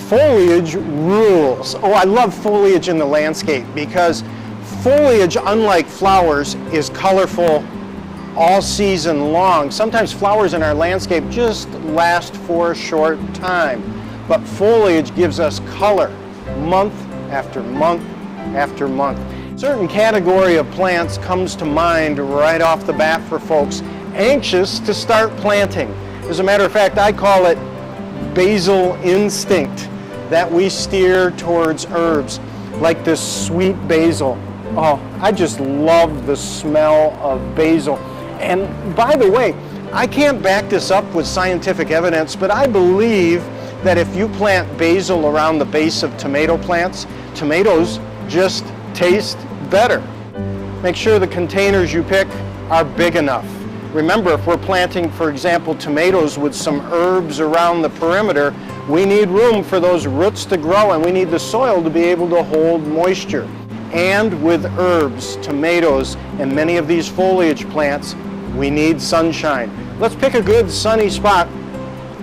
Foliage rules. Oh, I love foliage in the landscape because foliage, unlike flowers, is colorful all season long. Sometimes flowers in our landscape just last for a short time, but foliage gives us color month after month after month. A certain category of plants comes to mind right off the bat for folks anxious to start planting. As a matter of fact, I call it basal instinct, that we steer towards herbs like this sweet basil. Oh, I just love the smell of basil. And by the way, I can't back this up with scientific evidence, but I believe that if you plant basil around the base of tomato plants, tomatoes just taste better. Make sure the containers you pick are big enough. Remember, if we're planting, for example, tomatoes with some herbs around the perimeter, we need room for those roots to grow, and we need the soil to be able to hold moisture. And with herbs, tomatoes, and many of these foliage plants, we need sunshine. Let's pick a good sunny spot,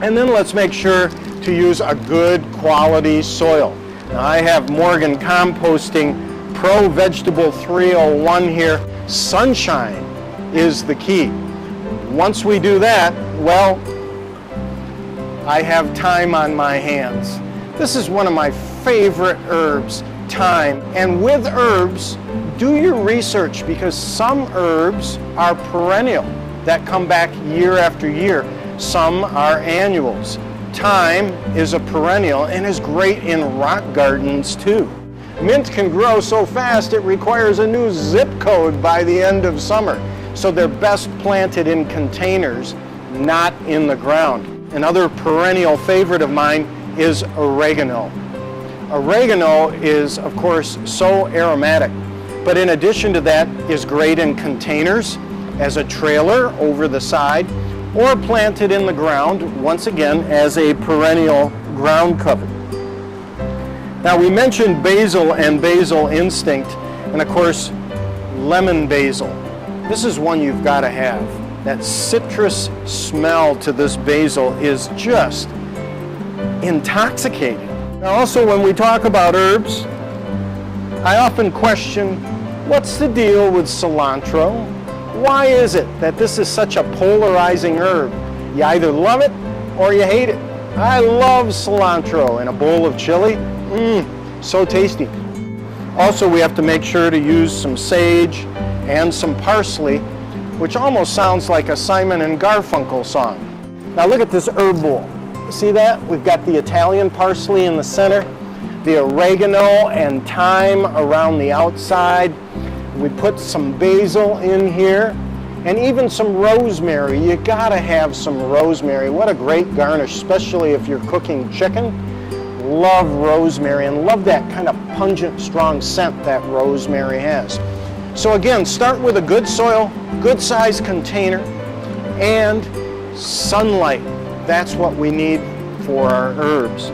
and then let's make sure to use a good quality soil. Now, I have Morgan Composting Pro Vegetable 301 here. Sunshine is the key. Once we do that, well, I have thyme on my hands. This is one of my favorite herbs, thyme. And with herbs, do your research, because some herbs are perennial that come back year after year. Some are annuals. Thyme is a perennial and is great in rock gardens too. Mint can grow so fast it requires a new zip code by the end of summer. So they're best planted in containers, not in the ground. Another perennial favorite of mine is oregano. Oregano is, of course, so aromatic, but in addition to that, is great in containers, as a trailer over the side, or planted in the ground, once again, as a perennial ground cover. Now, we mentioned basil and basal instinct, and of course, lemon basil. This is one you've got to have. That citrus smell to this basil is just intoxicating. Now, also, when we talk about herbs, I often question, what's the deal with cilantro? Why is it that this is such a polarizing herb? You either love it or you hate it. I love cilantro in a bowl of chili. So tasty. Also, we have to make sure to use some sage and some parsley, which almost sounds like a Simon and Garfunkel song. Now look at this herb bowl. See that? We've got the Italian parsley in the center, the oregano and thyme around the outside. We put some basil in here, and even some rosemary. You gotta have some rosemary. What a great garnish, especially if you're cooking chicken. Love rosemary, and love that kind of pungent, strong scent that rosemary has. So again, start with a good soil, good sized container, and sunlight. That's what we need for our herbs.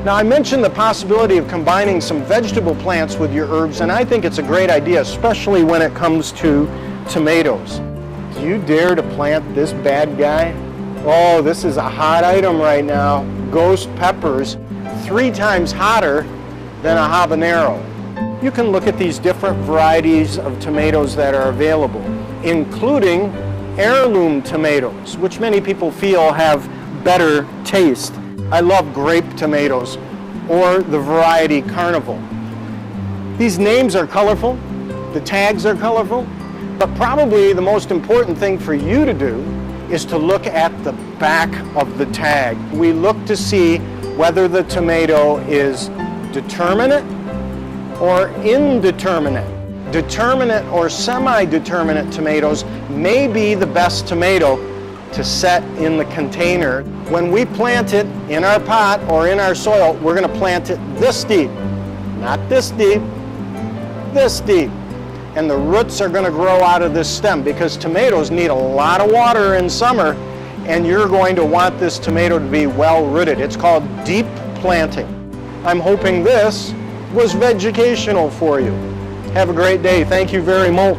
Now, I mentioned the possibility of combining some vegetable plants with your herbs, and I think it's a great idea, especially when it comes to tomatoes. Do you dare to plant this bad guy? Oh, this is a hot item right now. Ghost peppers, 3 times hotter than a habanero. You can look at these different varieties of tomatoes that are available, including heirloom tomatoes, which many people feel have better taste. I love grape tomatoes, or the variety Carnival. These names are colorful, the tags are colorful, but probably the most important thing for you to do is to look at the back of the tag. We look to see whether the tomato is determinate or indeterminate. Determinate or semi-determinate tomatoes may be the best tomato to set in the container. When we plant it in our pot or in our soil, we're going to plant it this deep, not this deep, this deep. And the roots are going to grow out of this stem, because tomatoes need a lot of water in summer, and you're going to want this tomato to be well rooted. It's called deep planting. I'm hoping this was vegecational for you. Have a great day. Thank you very much.